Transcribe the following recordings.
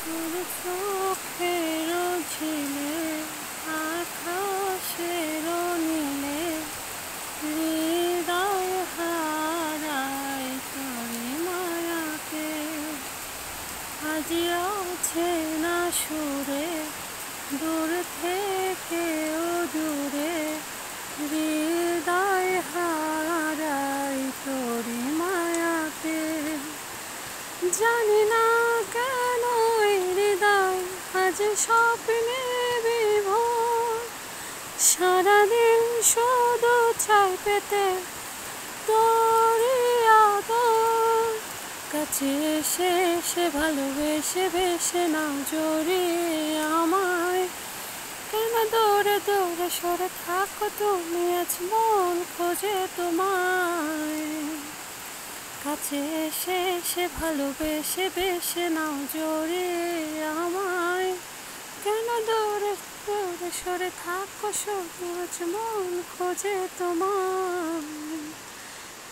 তোর চোখের ঝিলে আকাশের নীলে হৃদয় হারায় তোরে মায়াতে। আজ আছে না সুরে দূর থেকেও দূরে হৃদয় হারায় তোরে মায়াতে। জানি না কেন এই হৃদয় আজ স্বপ্নে বিভোর, সারাদিন শুধু চাই পেতে তোরই আদর। কাছে এসে এসে ভালোবেসে বেসে নাও জড়িয়ে আমায়, কেন দৌড়ে দৌড়ে সরে থাকো তুমি, আজ মন খোঁজে তোমায়। কাছে এসে এসে ভালোবেসে বেসে নাও জড়িয়ে আমায়, কেন দৌড়ে দৌড়ে সরে থাকো শুধু, আজ মন খোঁজে তোমায়।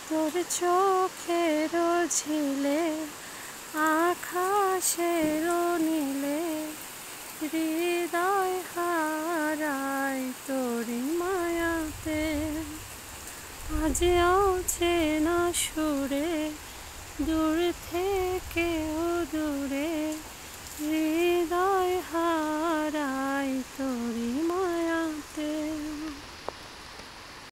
তোর চোখের ঝিলে আকাশের নীলে হৃদয় হারায় তোরি মায়াতে। আজ আছে না সুরে দূর থেকেও দূরে হৃদয় হারায় তোরি